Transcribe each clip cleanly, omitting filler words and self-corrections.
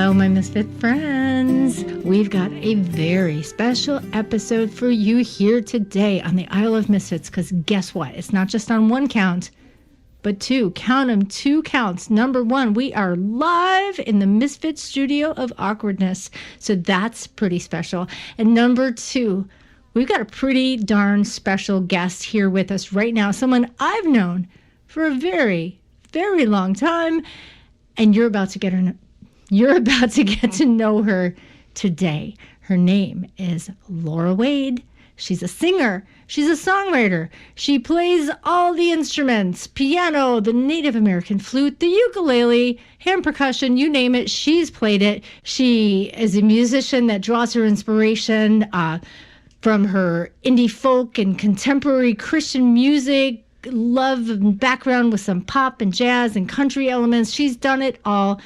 Hello, my Misfit friends. We've got a very special episode for you here today on the Isle of Misfits, because guess what? It's not just on one count, but two. Count them, 2 counts. Number 1, we are live in the Misfit Studio of Awkwardness, so that's pretty special. And number 2, we've got a pretty darn special guest here with us right now, someone I've known for a very, very long time, and you're about to get to know her today. Her name is Laura Wade. She's a singer. She's a songwriter. She plays all the instruments: piano, the Native American flute, the ukulele, hand percussion, you name it, she's played it. She is a musician that draws her inspiration from her indie folk and contemporary Christian music, love and background with some pop and jazz and country elements. She's done it all.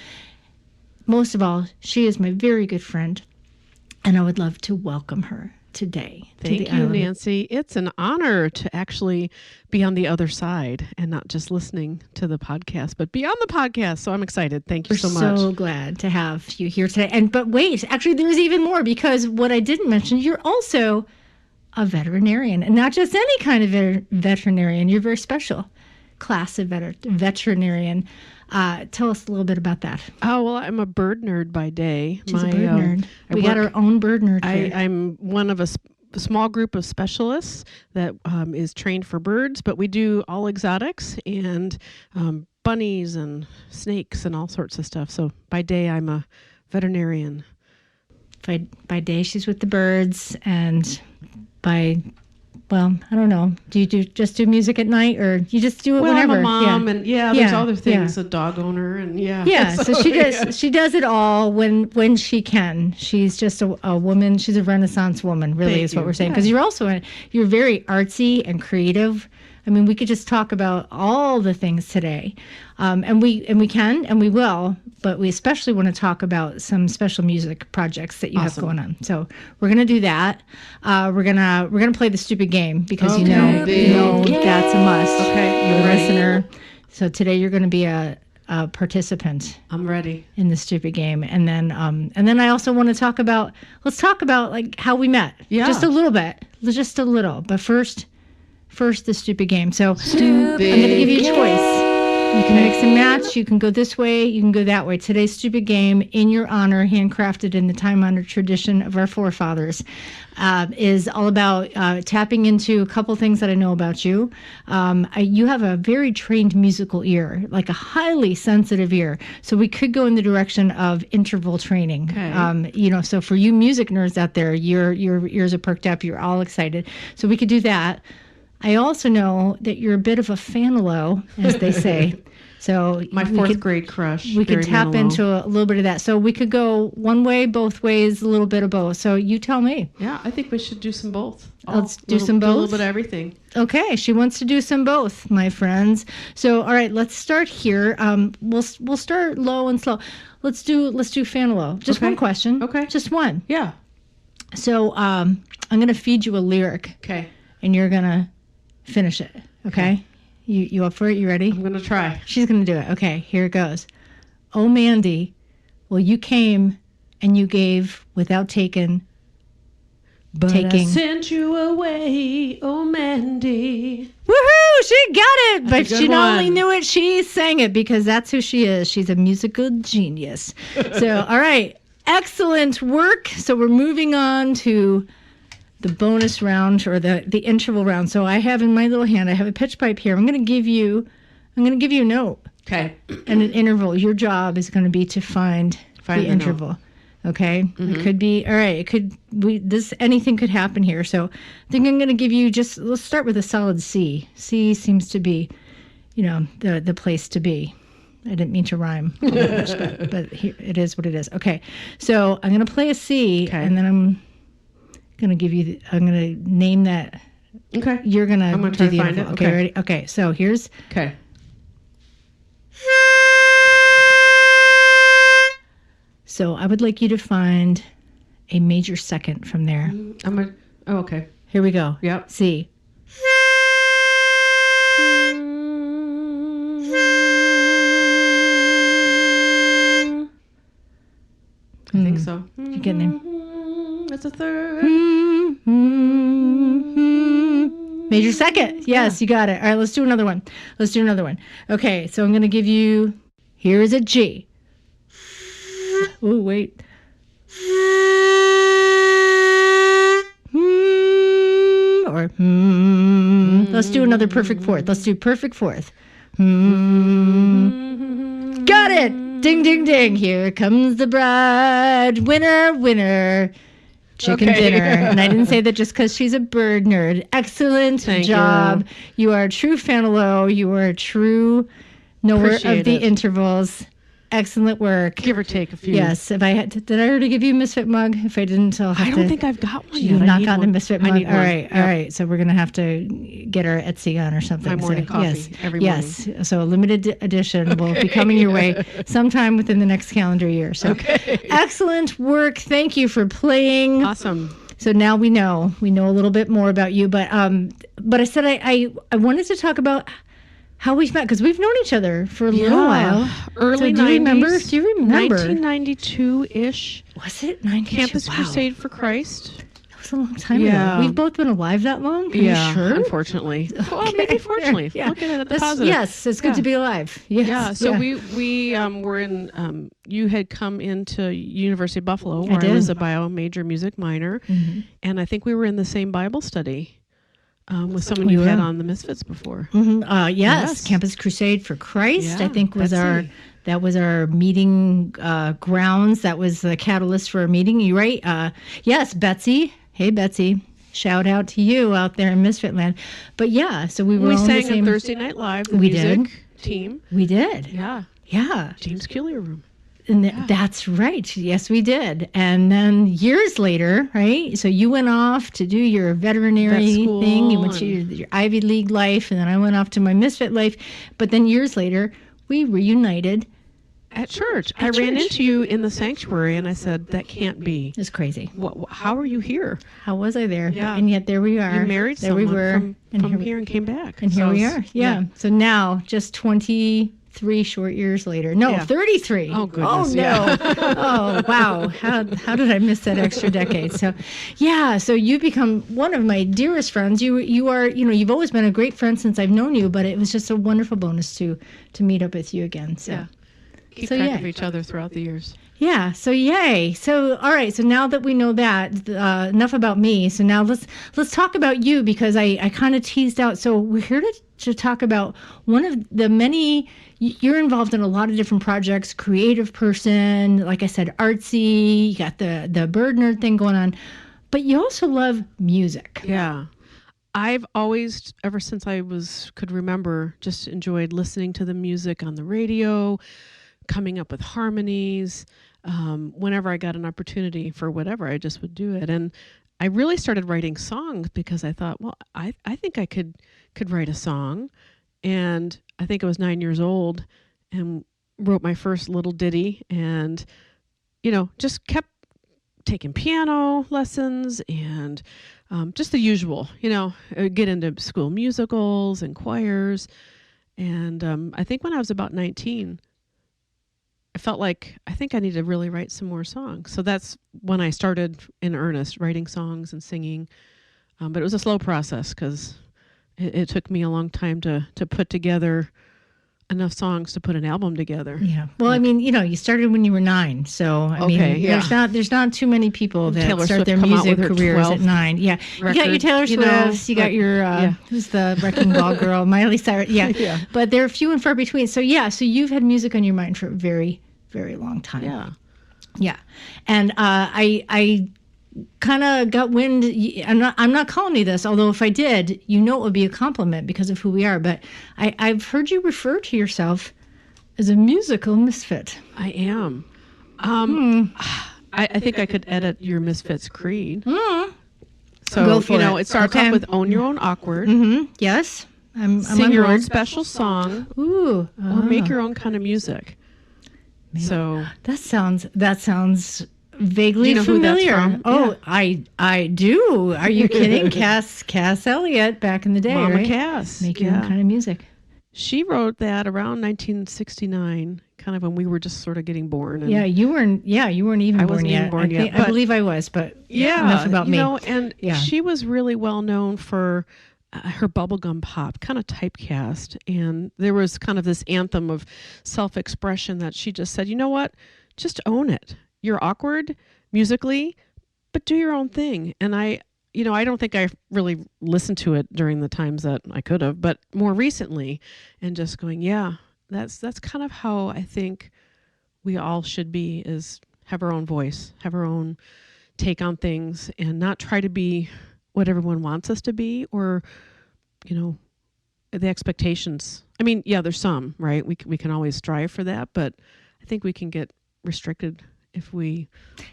Most of all, she is my very good friend, and I would love to welcome her today. Thank you, Nancy. It's an honor to actually be on the other side and not just listening to the podcast, but be on the podcast. So I'm excited. Thank you so much. We're so glad to have you here today. But wait, actually, there's even more, because what I didn't mention, you're also a veterinarian, and not just any kind of veterinarian. You're very special class of veterinarian. Tell us a little bit about that. Oh, well, I'm a bird nerd by day. She's a bird nerd. We got our own bird nerd here. I'm one of a small group of specialists that is trained for birds, but we do all exotics and bunnies and snakes and all sorts of stuff. So by day, I'm a veterinarian. By day, she's with the birds, and well, I don't know. Do you just do music at night, or you just do it whenever? I'm a mom, and there's other things. A dog owner, and so she does it all when she can. She's just a woman. She's a Renaissance woman, really. Is what we're saying. Because you're very artsy and creative. I mean, we could just talk about all the things today, and we can and we will. But we especially want to talk about some special music projects that you have going on. So we're gonna do that. We're gonna play the stupid game, because you know that's a must. Okay, you're a listener. So today you're gonna be a participant. I'm ready in the stupid game, and then I also want to talk about. Let's talk about like how we met. Yeah, just a little bit, just a little. But first the stupid game. So I'm gonna give you a choice. You can mix and match. You can go this way. You can go that way. Today's stupid game, in your honor, handcrafted in the time-honored tradition of our forefathers, is all about tapping into a couple things that I know about you. You have a very trained musical ear, like a highly sensitive ear. So we could go in the direction of interval training. Okay. So for you music nerds out there, your ears are perked up. You're all excited. So we could do that. I also know that you're a bit of a fanalo, as they say. So my fourth grade crush. We could tap into a little bit of that. So we could go one way, both ways, a little bit of both. So you tell me. Yeah, I think we should do some both. Let's do some both. A little bit of everything. Okay, she wants to do some both, my friends. So all right, let's start here. We'll start low and slow. Let's do fanalo. Just one question. Okay. Just one. Yeah. So I'm gonna feed you a lyric. Okay. And you're gonna finish it. Okay. You up for it? You ready? I'm going to try. She's going to do it. Okay, here it goes. Oh, Mandy, well, you came and you gave without taking. But I sent you away, oh, Mandy. Woohoo! She got it! But she not only one. knew it, she sang it, because that's who she is. She's a musical genius. So, all right. Excellent work. So we're moving on to the bonus round, or the interval round. So I have in my little hand, I have a pitch pipe here. I'm going to give you a note. Okay. And an interval. Your job is going to be to find the interval. Note. Okay. Mm-hmm. It could be, all right. Anything could happen here. So I think I'm going to give you let's start with a solid C. C seems to be, the place to be. I didn't mean to rhyme all that much, but here, it is what it is. Okay. So I'm going to play a C, and then I'm going to name that. Okay. You're going to do the find it. Okay, ready? Okay, so here's. Okay. So I would like you to find a major second from there. Okay. Here we go. Yep. C. I think so. You're getting there. That's a third. Major second. Yes, you got it. All right, let's do another one. Okay, so I'm going to give you, here is a G. Oh, wait. Or let's do another perfect fourth. Let's do perfect fourth. Got it. Ding, ding, ding. Here comes the bride. Winner, winner. Chicken dinner. And I didn't say that just because she's a bird nerd. Excellent job. You are a true Fanalo. You are a true knower of the intervals. Excellent work. Give or take a few. Yes. If I had did I already give you a Misfit mug? If I didn't, I'll have I don't think I've got one yet. You've not gotten a Misfit mug? I need all right. All right. So we're going to have to get our Etsy on or something. My morning coffee every morning. Yes. So a limited edition will be coming your way sometime within the next calendar year. So excellent work. Thank you for playing. Awesome. So now we know a little bit more about you. But I said I wanted to talk about how we've met, because we've known each other for a little while. Early 90s. Do you remember? 1992-ish. Was it 92? Campus Crusade for Christ. That was a long time ago. We've both been alive that long? Are you sure? Unfortunately. Well, maybe fortunately. Yeah. Look at it the positive. Yes, it's good to be alive. Yes. Yeah, so we were in, you had come into University of Buffalo, where I was a bio major music minor, and I think we were in the same Bible study. With someone you had on the Misfits before. Yes, Campus Crusade for Christ, I think was our meeting grounds. That was the catalyst for our meeting. You right? Yes, Betsy. Hey, Betsy. Shout out to you out there in Misfit Land. But yeah, so we were all sang the same. on Thursday Night Live. The we music did. Team. We did. Yeah. Yeah. James Killier Room. And that's right. Yes, we did. And then years later, right? So you went off to do your veterinary thing. You went to your Ivy League life, and then I went off to my Misfit life. But then years later, we reunited at church. I ran into you in the sanctuary, and I said, "That can't be." It's crazy. How are you here? How was I there? Yeah. And yet there we are. You married there someone we were, from here and came back. And here we are. Yeah. So now, just 23 short years later. No, 33. Oh, goodness. Oh, no. Oh, wow. How did I miss that extra decade? So, yeah. So you've become one of my dearest friends. You are, you've always been a great friend since I've known you, but it was just a wonderful bonus to meet up with you again. So, keep track of each other throughout the years. Yeah. So yay. So all right. So now that we know that, enough about me. So now let's talk about you, because I kind of teased out. So we're here to talk about one of the many. You're involved in a lot of different projects. Creative person, like I said, artsy. You got the bird nerd thing going on, but you also love music. Yeah. I've always, ever since I could remember, just enjoyed listening to the music on the radio, coming up with harmonies. Whenever I got an opportunity for whatever, I just would do it. And I really started writing songs because I thought, well, I think I could write a song. And I think I was 9 years old and wrote my first little ditty, and, just kept taking piano lessons and just the usual, get into school musicals and choirs. And I think when I was about 19, I felt like I think I need to really write some more songs. So that's when I started in earnest writing songs and singing. But it was a slow process because it took me a long time to put together enough songs to put an album together. Yeah. Well, I mean, you started when you were 9, so I mean, there's not too many people that Taylor start Swift their music careers at 9. Yeah. You got your Taylor Swifts, you got your who's the Wrecking Ball girl, Miley Cyrus. Yeah. But they're few and far between. So so you've had music on your mind for a very, very long time. Yeah. Yeah. And I kind of got wind. I'm not calling you this, although if I did, it would be a compliment because of who we are. But I've heard you refer to yourself as a musical misfit. I am. I think I could edit your Misfits creed. So go for it. It starts off with "Own Your Own Awkward." Mm-hmm. Yes, I'm sing your own special song. Ooh, or make your own kind of music. Maybe. So that sounds vaguely familiar. Who that's from? Oh, yeah. I do. Are you kidding? Cass Elliot back in the day, Mama right? Cass. Make your own kind of music. She wrote that around 1969, kind of when we were just sort of getting born. And Yeah, you weren't. Yeah, you weren't even I born wasn't yet. even born yet, I but- believe I was, but Yeah, enough about you me. know, and Yeah. she was really well known for her bubblegum pop, kind of typecast. And there was kind of this anthem of self-expression that she just said, you know what, just own it. You're awkward musically, but do your own thing. And I don't think I really listened to it during the times that I could have, but more recently, and just going, yeah, that's kind of how I think we all should be, is have our own voice, have our own take on things, and not try to be what everyone wants us to be, or, the expectations. I mean, yeah, there's some, right? We can always strive for that, but I think we can get restricted if we.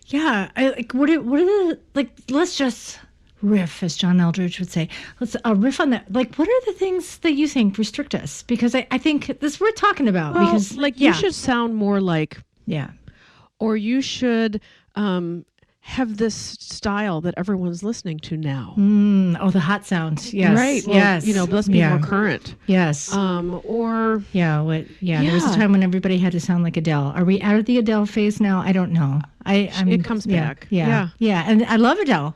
Yeah, what are the, let's just riff, as John Eldridge would say. Let's riff on that. Like, what are the things that you think restrict us? Because I think this we're talking about. Well, because you should sound more like, yeah, or you should have this style that everyone's listening to now. The hot sound. Yes, right. Well, yes. let's be more current. Yes. Or yeah. There was a time when everybody had to sound like Adele. Are we out of the Adele phase now? I don't know. It comes back. Yeah. And I love Adele.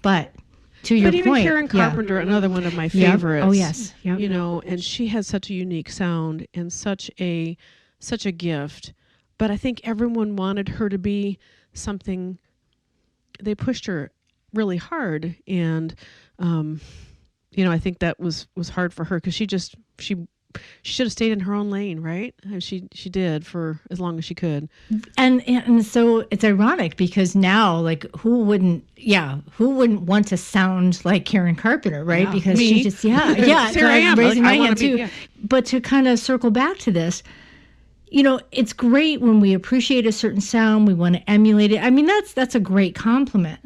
But to your but even point, Karen Carpenter, another one of my favorites. Oh yes. Yep. And she has such a unique sound and such a gift. But I think everyone wanted her to be something. They pushed her really hard, and I think that was hard for her, because she should have stayed in her own lane, right? And she did for as long as she could. And so it's ironic, because now, like, who wouldn't want to sound like Karen Carpenter, right? Yeah, because me. she just Sarah I'm raising my hand too. Yeah. But to kind of circle back to this, it's great when we appreciate a certain sound, we want to emulate it. I mean, that's a great compliment.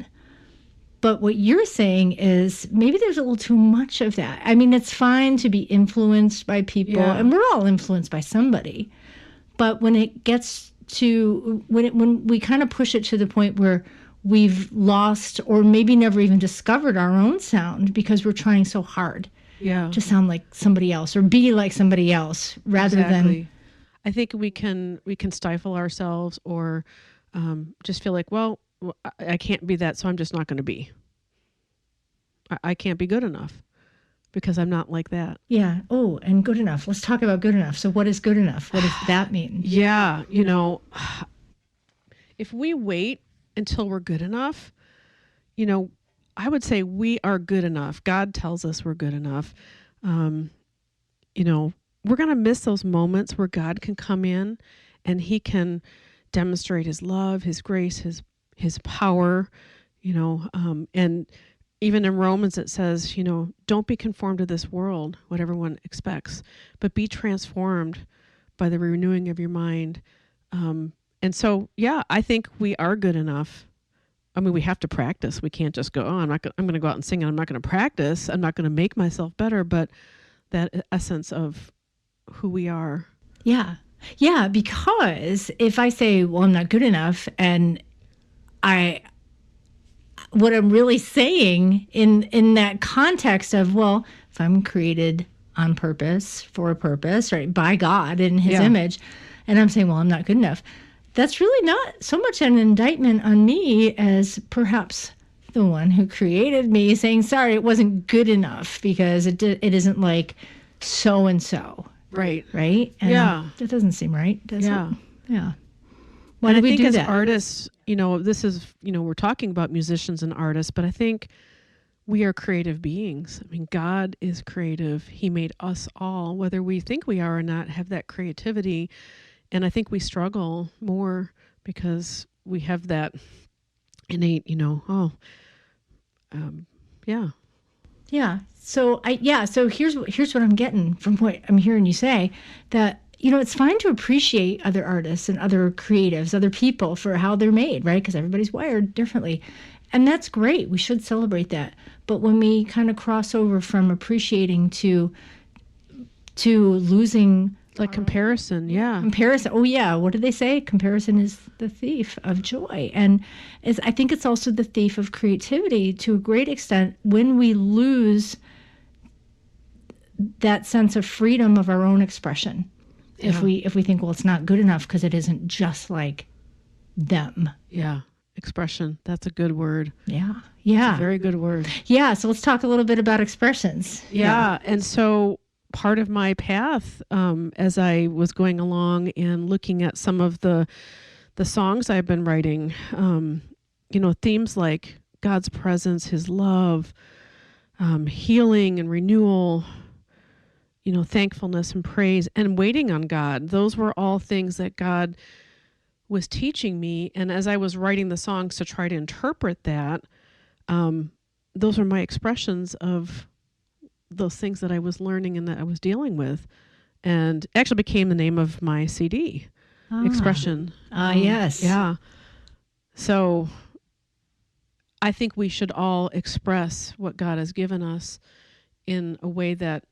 But what you're saying is maybe there's a little too much of that. I mean, it's fine to be influenced by people, and we're all influenced by somebody. But when it gets to, when we kind of push it to the point where we've lost, or maybe never even discovered, our own sound, because we're trying so hard to sound like somebody else or be like somebody else, rather than. I think we can stifle ourselves, or just feel like, well, I can't be that, so I'm just not going to be. I can't be good enough because I'm not like that. Yeah. Oh, and good enough. Let's talk about good enough. So what is good enough? What does that mean? Yeah. If we wait until we're good enough, I would say we are good enough. God tells us we're good enough. We're going to miss those moments where God can come in and he can demonstrate his love, his grace, his power, and even in Romans it says, don't be conformed to this world, what everyone expects, but be transformed by the renewing of your mind. And so, I think we are good enough. I mean, we have to practice. We can't just go, I'm going to go out and sing, and I'm not going to practice. I'm not going to make myself better, but that essence of who we are. Yeah. Yeah, because if I say, well, I'm not good enough, and what I'm really saying in that context of, well, if I'm created on purpose, for a purpose, right, by God in his image, and I'm saying, well, I'm not good enough, that's really not so much an indictment on me as perhaps the one who created me saying, sorry, it wasn't good enough because it isn't like so-and-so. Right. Right? And that doesn't seem right, does it? Yeah. Why do we do that? As artists, this is, we're talking about musicians and artists, but I think we are creative beings. I mean, God is creative. He made us all, whether we think we are or not, have that creativity. And I think we struggle more because we have that innate, Yeah. So here's what I'm getting from what I'm hearing you say, that it's fine to appreciate other artists and other creatives, other people for how they're made, right? Because everybody's wired differently. And that's great. We should celebrate that. But when we kind of cross over from appreciating to losing, like comparison, comparison. Oh yeah, what do they say? Comparison is the thief of joy, and I think it's also the thief of creativity to a great extent when we lose that sense of freedom of our own expression. Yeah. If we think, well, it's not good enough because it isn't just like them. Yeah. Expression. That's a good word. Yeah. It's Yeah. a very good word. Yeah. So let's talk a little bit about expressions. Yeah. And so part of my path, as I was going along and looking at some of the songs I've been writing, themes like God's presence, his love, healing and renewal, thankfulness and praise, and waiting on God. Those were all things that God was teaching me. And as I was writing the songs to try to interpret that, those were my expressions of those things that I was learning and that I was dealing with. And it actually became the name of my CD, Expression. Yes. Yeah. So I think we should all express what God has given us in a way that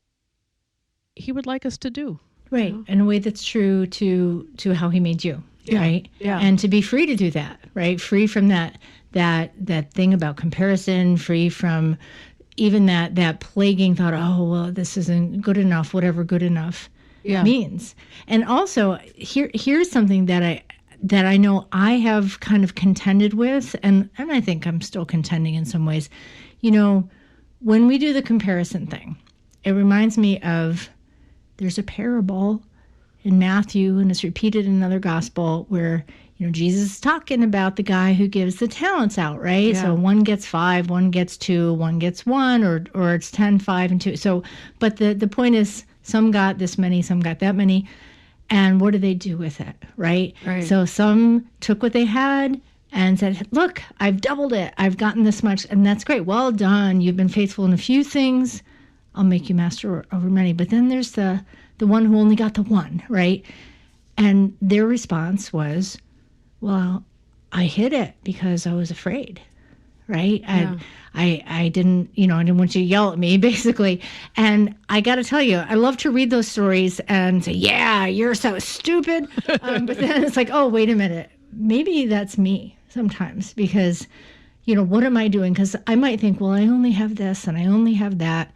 he would like us to do. Right. In a way that's true to how he made you. Yeah. Right. Yeah. And to be free to do that. Right. Free from that thing about comparison, free from even that plaguing thought, oh, well, this isn't good enough, whatever good enough means. And also here's something that I know I have kind of contended with, and I think I'm still contending in some ways. When we do the comparison thing, it reminds me of, there's a parable in Matthew, and it's repeated in another gospel, where Jesus is talking about the guy who gives the talents out, right? Yeah. So one gets 5, one gets 2, one gets 1, or it's 10, 5, and 2. So, but the point is, some got this many, some got that many, and what do they do with it, right? Right. So some took what they had and said, look, I've doubled it. I've gotten this much, and that's great. Well done. You've been faithful in a few things. I'll make you master over many. But then there's the one who only got the 1, right? And their response was, well, I hid it because I was afraid, right? Yeah. I didn't, I didn't want you to yell at me, basically. And I got to tell you, I love to read those stories and say, yeah, you're so stupid. But then it's like, oh, wait a minute. Maybe that's me sometimes, because, what am I doing? Because I might think, well, I only have this and I only have that.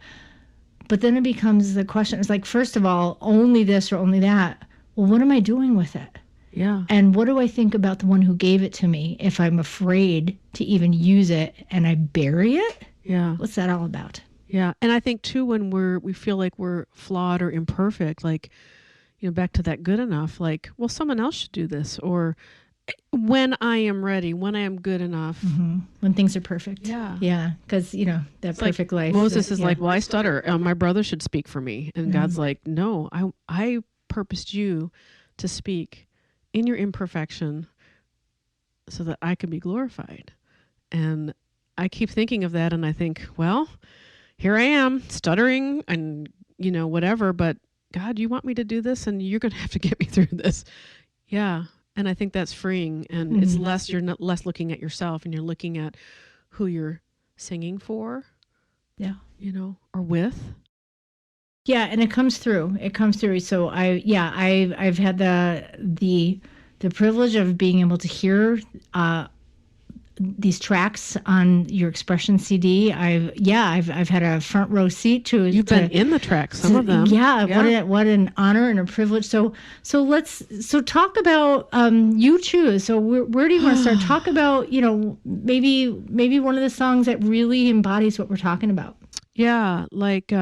But then it becomes the question. It's like, first of all, only this or only that. Well, what am I doing with it? Yeah. And what do I think about the one who gave it to me if I'm afraid to even use it and I bury it? Yeah. What's that all about? Yeah. And I think too, when we feel like we're flawed or imperfect, like, back to that good enough, like, well, someone else should do this, or when I am ready, when I am good enough. Mm-hmm. When things are perfect. Yeah. Yeah. Because, that It's perfect like life. Moses is like, well, I stutter. My brother should speak for me. And God's like, no, I purposed you to speak in your imperfection so that I could be glorified. And I keep thinking of that, and I think, well, here I am stuttering and, whatever, but God, you want me to do this, and you're going to have to get me through this. Yeah. And I think that's freeing, and it's less, you're not less looking at yourself, and you're looking at who you're singing for. Yeah. Or with. Yeah, and it comes through. So I've had the privilege of being able to hear these tracks on your Expression CD. I've had a front row seat to. You've been in the tracks, some of them. Yeah. What an honor and a privilege. So let's talk about You Choose. So where do you want to start? Talk about maybe one of the songs that really embodies what we're talking about. Yeah, like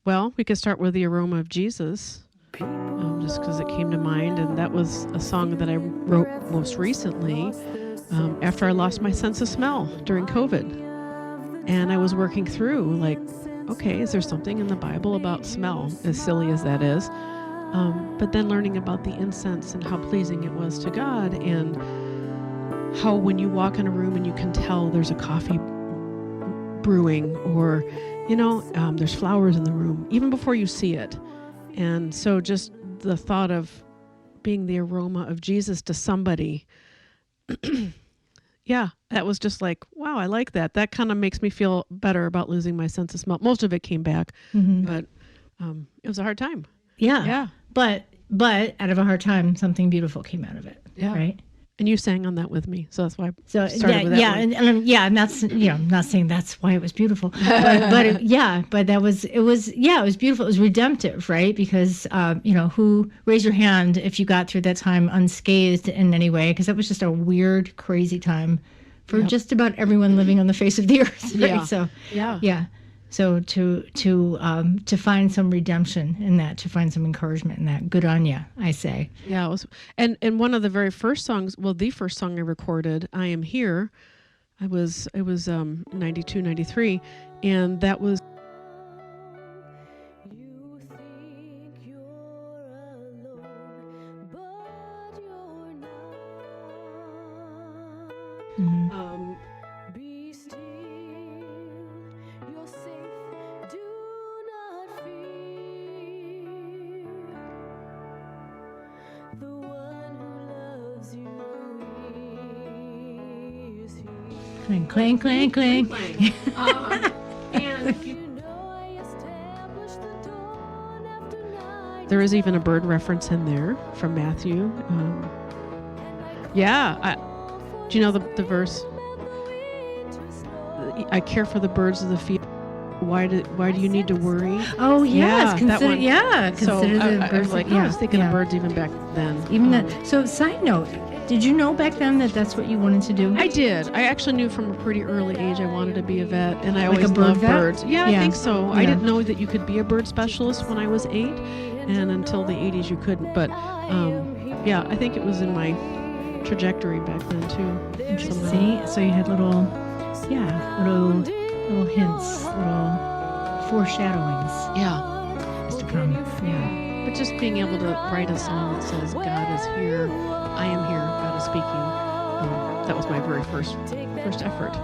well, we could start with The Aroma of Jesus, just because it came to mind, and that was a song that I wrote most recently after I lost my sense of smell during COVID. And I was working through, like, okay, is there something in the Bible about smell, as silly as that is? But then learning about the incense and how pleasing it was to God, and how when you walk in a room and you can tell there's a coffee brewing, or there's flowers in the room even before you see it. And so just the thought of being the aroma of Jesus to somebody, yeah, that was just like, wow, I like that. That kind of makes me feel better about losing my sense of smell. Most of it came back, but it was a hard time. Yeah. Yeah. But out of a hard time, something beautiful came out of it. Yeah. Right? And you sang on that with me, so that's why I So started with that yeah, one. and that's I'm not saying that's why it was beautiful, but that was it was beautiful. It was redemptive, right? Because who raise your hand if you got through that time unscathed in any way? Because that was just a weird, crazy time for just about everyone living on the face of the earth. Right? Yeah. So Yeah. So to find some redemption in that, to find some encouragement in that, good on you, I say. Yeah, it was, and one of the very first songs, well, the first song I recorded, "I Am Here," it was 92, 93, and that was. You think you're alone, but you're not. Be still, you're safe, do not fear. The one who loves you is here. Clang, clang, clang, clang. And You know I established the dawn after night. there is even a bird reference in there from Matthew. Do you know the verse? I care for the birds of the field. Why do you need to worry? Oh yes, Yeah, that consider one. consider the I birds. was like, I was thinking of birds even back then. Even that. So, side note, did you know back then that that's what you wanted to do? I did. I actually knew from a pretty early age I wanted to be a vet, and I Like a always bird loved vet? birds. Yeah, I Yeah. think so. I Yeah. didn't know that you could be a bird specialist when I was 8, and until the 80s you couldn't. But I think it was in my trajectory back then too. Somehow. See, so you had little hints, little foreshadowings Yeah, to come. Yeah. but just being able to write a song that says God is here, I am here, God is speaking. That was my very first effort.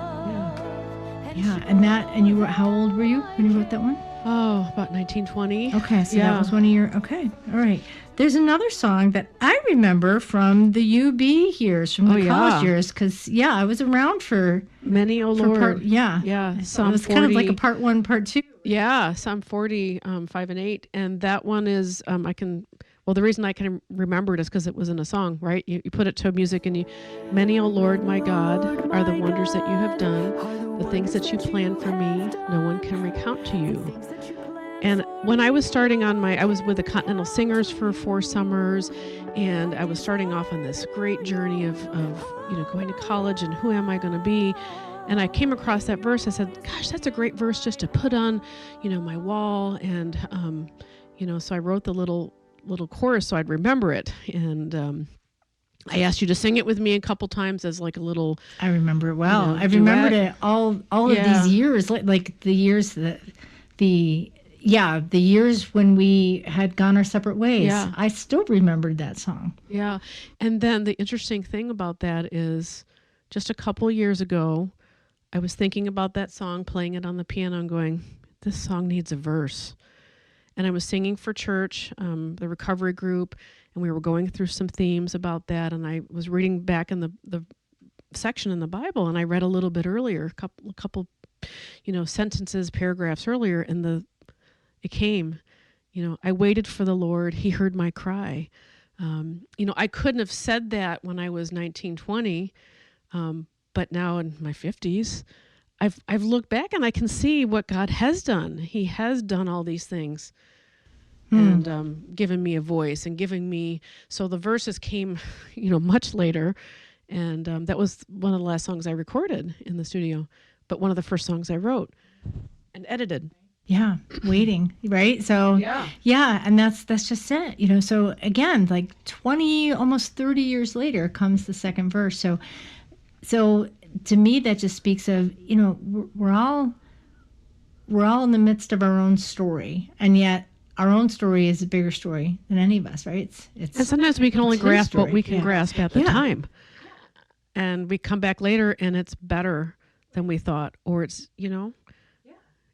Yeah, and you were, how old were you when you wrote that one? Oh, about 1920. Okay, so Yeah. that was one of your, okay, all right. There's another song that I remember from the UB years, from the college years, because, I was around for Many, oh Lord. part, Yeah, it Psalm was 40. kind of like a part 1, part 2. Yeah, Psalm 40, 5 and 8. And that one is, the reason I can remember it is because it was in a song, right? You put it to music and many, O Lord, my God, are the wonders that you have done, the things that you planned for me, no one can recount to you. And when I was starting I was with the Continental Singers for 4 summers, and I was starting off on this great journey of going to college and who am I going to be. And I came across that verse. I said, gosh, that's a great verse just to put on, my wall. And, so I wrote the little chorus so I'd remember it. And I asked you to sing it with me a couple times as like a little. I remember it well. Duet. I've remembered it all of these years, like the years that the years when we had gone our separate ways. Yeah. I still remembered that song. Yeah. And then the interesting thing about that is just a couple years ago, I was thinking about that song, playing it on the piano and going, this song needs a verse. And I was singing for church, the recovery group, and we were going through some themes about that. And I was reading back in the section in the Bible, and I read a little bit earlier, a couple sentences, paragraphs earlier, and it came, I waited for the Lord. He heard my cry. I couldn't have said that when I was 19, 20, but now in my 50s, I've looked back and I can see what God has done. He has done all these things and given me a voice and giving me. So the verses came, much later, and that was one of the last songs I recorded in the studio, but one of the first songs I wrote and edited. Yeah, waiting, right? So and that's just it, So again, like 20, almost 30 years later comes the second verse. So to me, that just speaks of, we're all in the midst of our own story, and yet our own story is a bigger story than any of us, right? It's and sometimes we can only his grasp what story. we can grasp at the Yeah. time, and we come back later and it's better than we thought, or it's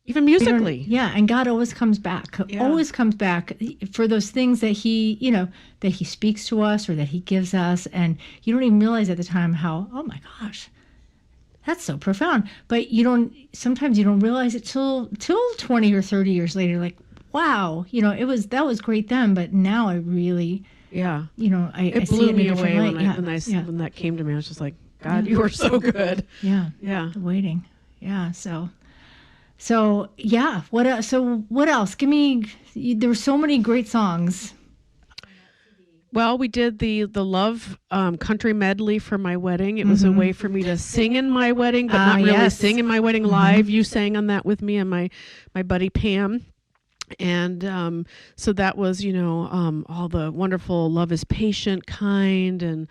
even musically. Yeah, and God always comes back. Always comes back for those things that He, that He speaks to us or that He gives us, and you don't even realize at the time how, oh my gosh, that's so profound. But sometimes you don't realize it till 20 or 30 years later. Like, wow, that was great then, but now I really Yeah. I It see blew it in a me different away light. when that came to me. I was just like, God, you are so good. Yeah. Yeah. The waiting. Yeah. So yeah. What else? So what else? Give me. There were so many great songs. Well, we did the love country medley for my wedding. It was a way for me to sing in my wedding, but not really Yes. sing in my wedding live. You sang on that with me and my buddy Pam. And so that was, all the wonderful love is patient, kind, and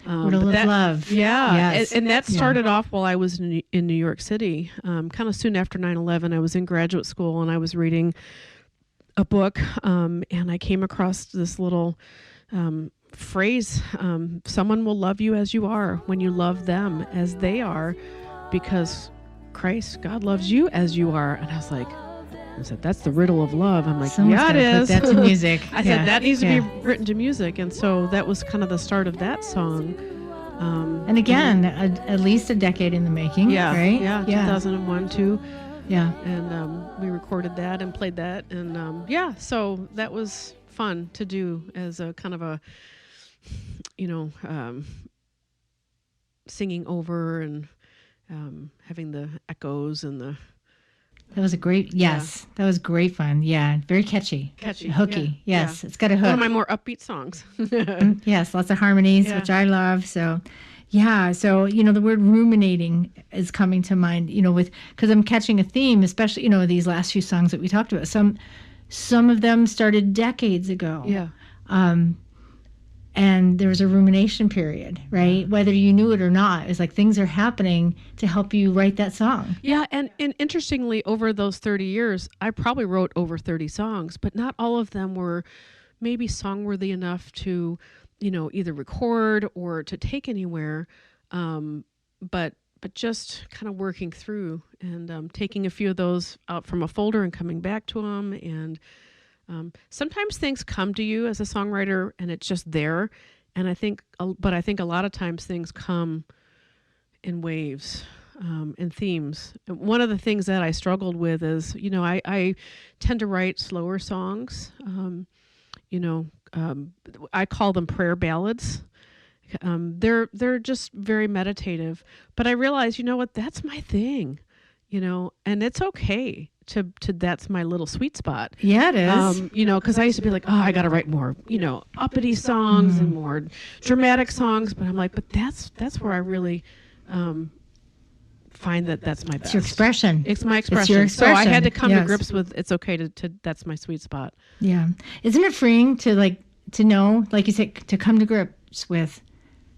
Riddle but of that- Love. Yeah, Yes. and that started off while I was in New York City. Kind of soon after 9/11, I was in graduate school and I was reading a book, and I came across this little phrase: "Someone will love you as you are when you love them as they are, because Christ, God loves you as you are." And I said, that's the riddle of love. I'm like, Someone's yeah, it gotta is. put that to music. I Yeah. said, that needs to Yeah. be written to music. And so that was kind of the start of that song. And again, at least a decade in the making. Yeah. Right. Yeah. 2001 too. Yeah. And we recorded that and played that. And so that was fun to do as a kind of a, singing over and having the echoes and the That was a great. Yes. That was great fun. Yeah. Very catchy. Hooky. Yeah. Yes. It's got a hook. One of my more upbeat songs. Yes, lots of harmonies, Yeah. which I love. So, yeah. So, the word ruminating is coming to mind, because I'm catching a theme, especially, these last few songs that we talked about. Some of them started decades ago. Yeah. And there was a rumination period, right? Whether you knew it or not, it's like things are happening to help you write that song. Yeah, and interestingly, over those 30 years, I probably wrote over 30 songs, but not all of them were maybe songworthy enough to, either record or to take anywhere. But just kind of working through and taking a few of those out from a folder and coming back to them. And sometimes things come to you as a songwriter and it's just there. And I think a lot of times things come in waves. And themes. One of the things that I struggled with is, I tend to write slower songs. I call them prayer ballads. They're just very meditative. But I realized, that's my thing, and it's okay to that's my little sweet spot. Yeah, it is. Because I used to be like, oh, I got to write more, uppity songs and more dramatic songs. But I'm like, but that's where I really find that's my best. It's your expression. It's my expression. It's your So I had to expression, come to yes. grips with it's okay to that's my sweet spot. Yeah. Isn't it freeing to know, like you said, to come to grips with,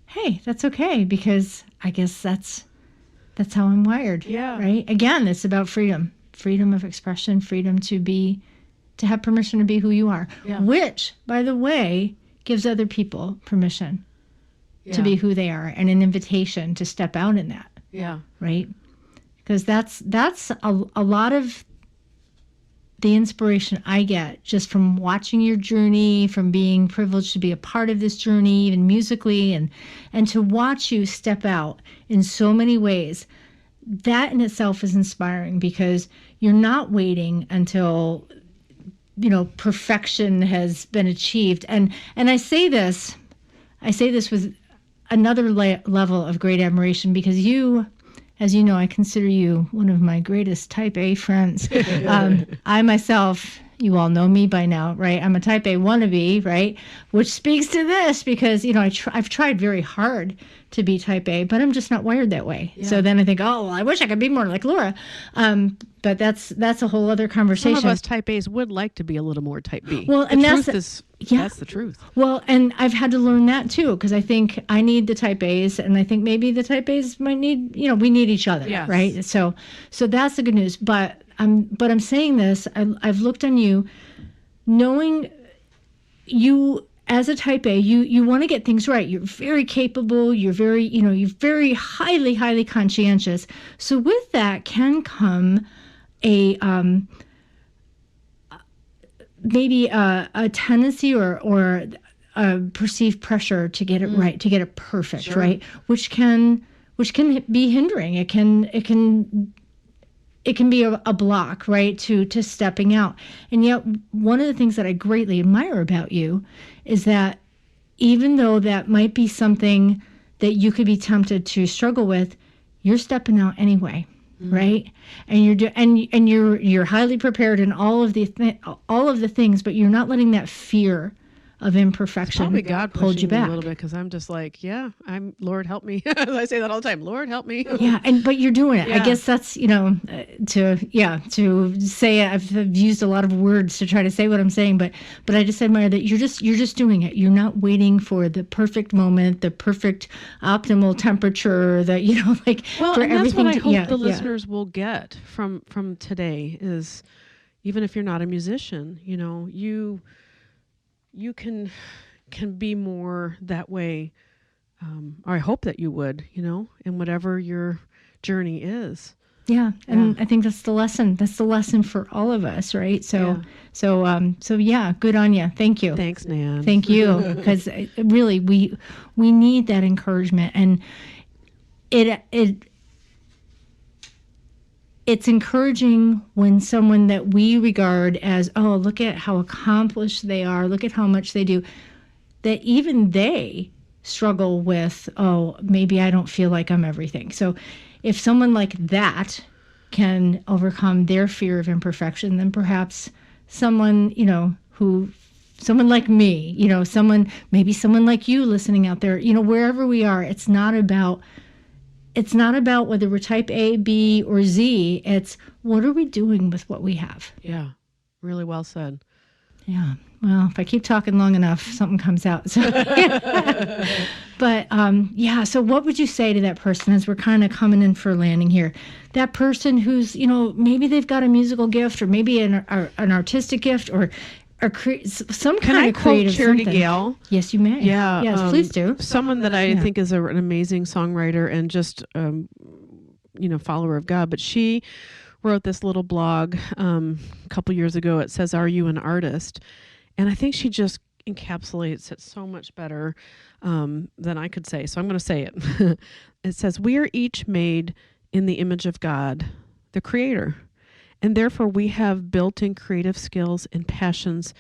hey, that's okay, because I guess that's how I'm wired. Yeah. Right? Again, it's about freedom. Freedom of expression, freedom to have permission to be who you are. Yeah. Which, by the way, gives other people permission to Yeah. be who they are and an invitation to step out in that. Yeah. Right? Because that's a lot of the inspiration I get just from watching your journey, from being privileged to be a part of this journey, even musically, and to watch you step out in so many ways. That in itself is inspiring because you're not waiting until perfection has been achieved. And I say this with another level of great admiration because you, as you know, I consider you one of my greatest type A friends. I myself, you all know me by now, right? I'm a type A wannabe, right? Which speaks to this because, I've tried very hard to be type A, but I'm just not wired that way. Yeah. So then I think, oh, well, I wish I could be more like Laura. But that's a whole other conversation. Some of us type A's would like to be a little more type B. Well, and that's that's the truth. Well, and I've had to learn that too, because I think I need the type A's, and I think maybe the type A's might need, we need each other, Yes. right? So that's the good news. But I'm saying this. I've looked on you, knowing you as a type A, you want to get things right. You're very capable. You're very, you're very highly, highly conscientious. So with that can come a maybe a tendency or a perceived pressure to get it right, to get it perfect, Sure. right? Which can be hindering. It can be a block, right, to stepping out. And yet, one of the things that I greatly admire about you is that even though that might be something that you could be tempted to struggle with, you're stepping out anyway, right? And you're highly prepared in all of the things, but you're not letting that fear of imperfection Probably God hold pushing you me back. a little bit, because I'm just like, I'm Lord help me. I say that all the time. Lord help me. Yeah, but you're doing it. I Yeah. guess that's to say I've used a lot of words to try to say what I'm saying, but I just admire that you're just doing it. You're not waiting for the perfect moment, the perfect optimal temperature, that Well, for and that's everything. what I hope the listeners will get from today is, even if you're not a musician, you can be more that way, or I hope that you would, in whatever your journey is. Yeah, and I think that's the lesson. That's the lesson for all of us, right? So good on you. Thank you. Thanks, Nan. Thank you, because really we need that encouragement, and it's encouraging when someone that we regard as, oh, look at how accomplished they are, look at how much they do, that even they struggle with, oh, maybe I don't feel like I'm everything. So if someone like that can overcome their fear of imperfection, then perhaps someone, someone like me, someone like you listening out there, wherever we are, it's not about whether we're type A, B, or Z. It's what are we doing with what we have? Yeah, really well said. Yeah. Well, if I keep talking long enough, something comes out. So, but so what would you say to that person as we're kind of coming in for a landing here? That person who's, maybe they've got a musical gift, or maybe an artistic gift, or some kind of creative Charity something. Gale? Yes, you may. Yeah. Yes, please do. Someone that I think is an amazing songwriter and just, follower of God. But she wrote this little blog a couple years ago. It says, "Are you an artist?" And I think she just encapsulates it so much better than I could say. So I'm going to say it. It says, "We are each made in the image of God, the Creator. And therefore, we have built-in creative skills and passions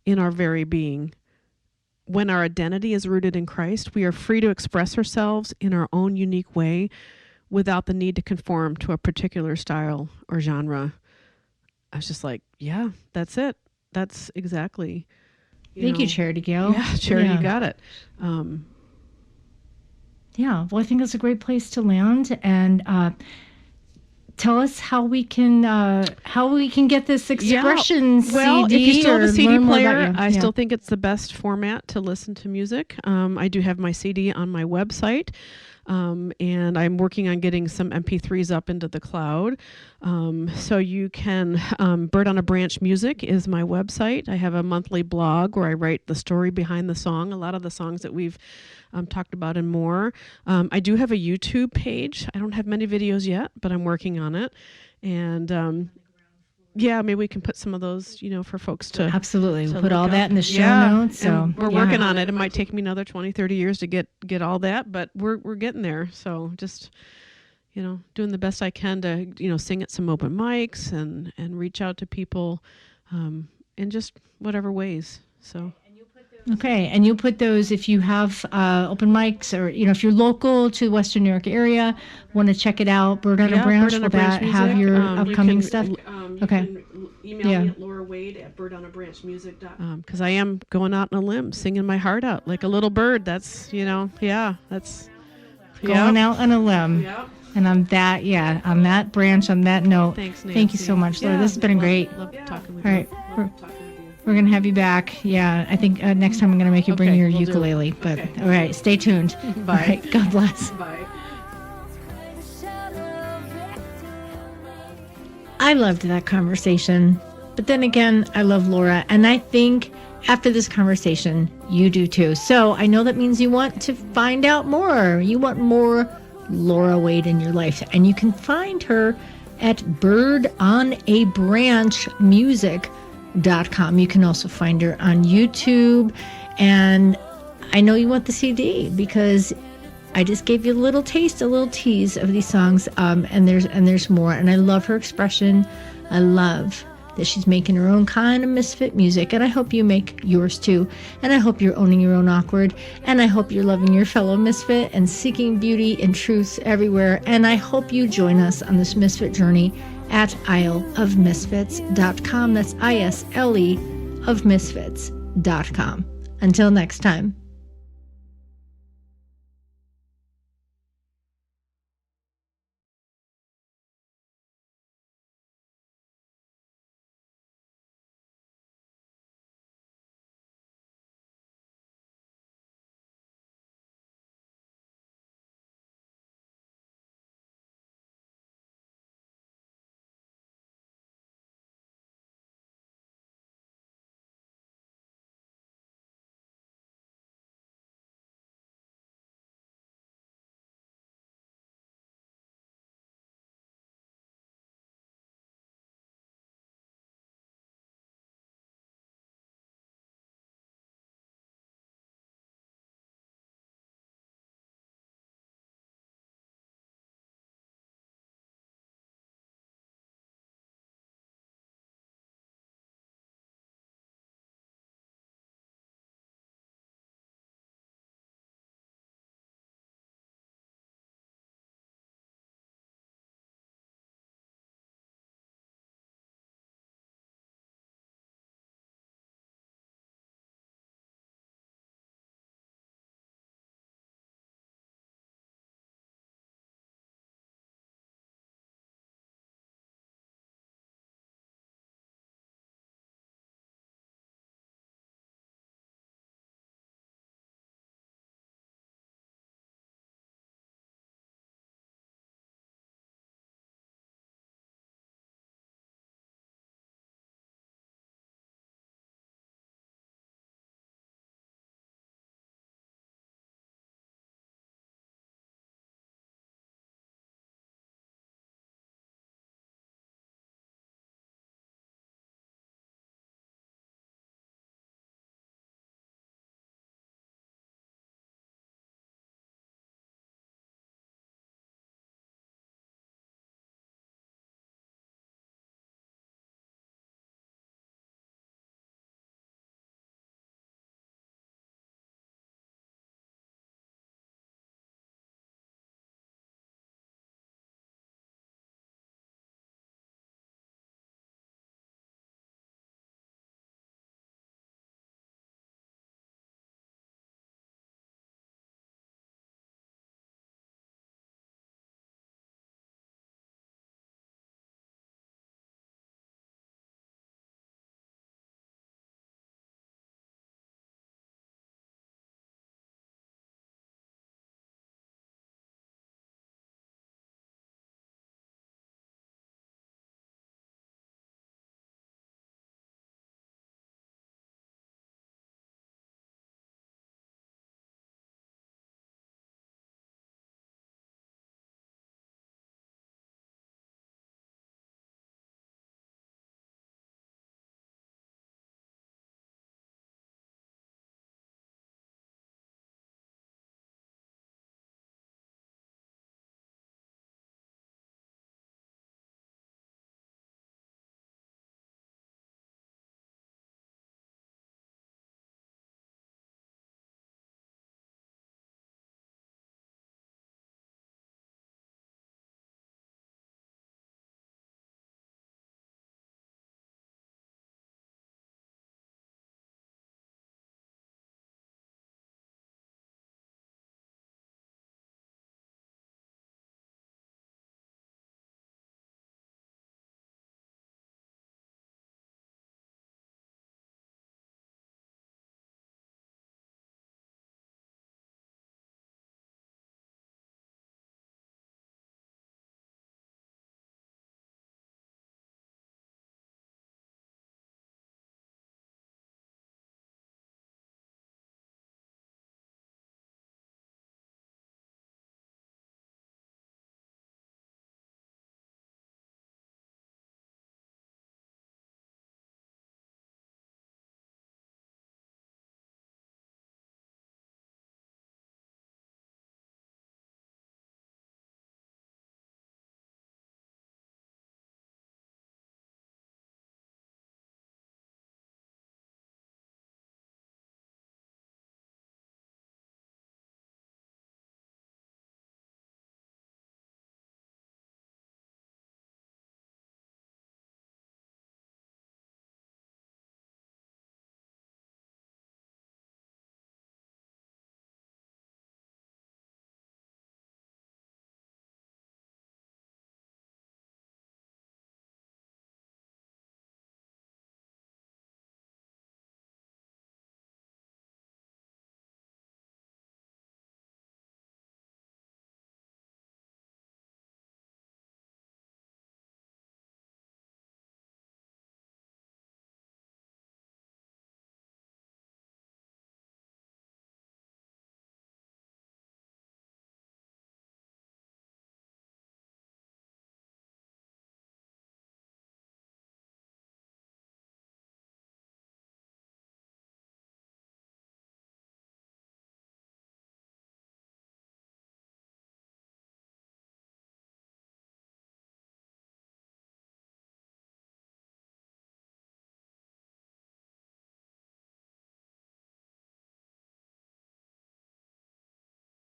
in our very being. When our identity is rooted in Christ, we are free to express ourselves in our own unique way without the need to conform to a particular style or genre." I was just like, yeah, that's it. That's exactly. Thank you, Charity Gale. Yeah, Charity, Yeah. you got it. Yeah, well, I think that's a great place to land. And tell us how we can get this expression CD. Well, if you still have or a CD learn more about player, you. I Yeah. still think it's the best format to listen to music. I do have my CD on my website. And I'm working on getting some MP3s up into the cloud. So you can, Bird on a Branch Music is my website. I have a monthly blog where I write the story behind the song, a lot of the songs that we've talked about and more. I do have a YouTube page. I don't have many videos yet, but I'm working on it. And maybe we can put some of those, for folks to Absolutely. We'll to put all look that up. in the show Yeah, notes. So and we're working on it. It might take me another 20, 30 years to get all that, but we're getting there. So just, doing the best I can to, sing at some open mics and reach out to people in just whatever ways. So. Okay, and you'll put those if you have open mics, or if you're local to the Western New York area, want to check it out. Bird on a Branch. Bird on a Will Branch that have Music. your You upcoming can, stuff? You Okay. can email Yeah. me at Laura Wade at birdonabranchmusic.com. Because I am going out on a limb, singing my heart out like a little bird. That's, that's Going out on a limb. Yep. And on that branch, on that note, Thanks, Nancy. thank you so much, Laura. This has been great. Love talking with All you. right, Love we're- talking with you. We're going to have you back. Yeah, I think next time I'm going to make you bring Okay, your will do. ukulele. But Okay. all right, stay tuned. Bye. All right, God bless. Bye. I loved that conversation. But then again, I love Laura. And I think after this conversation, you do too. So I know that means you want to find out more. You want more Laura Wade in your life. And you can find her at birdonabranchmusic.com. You can also find her on YouTube. And I know you want the CD because I just gave you a little taste, a little tease of these songs, and there's more. And I love her expression. I love that she's making her own kind of misfit music, and I hope you make yours too. And I hope you're owning your own awkward, and I hope you're loving your fellow misfit and seeking beauty and truth everywhere. And I hope you join us on this misfit journey at isleofmisfits.com. That's ISLE of misfits.com. Until next time.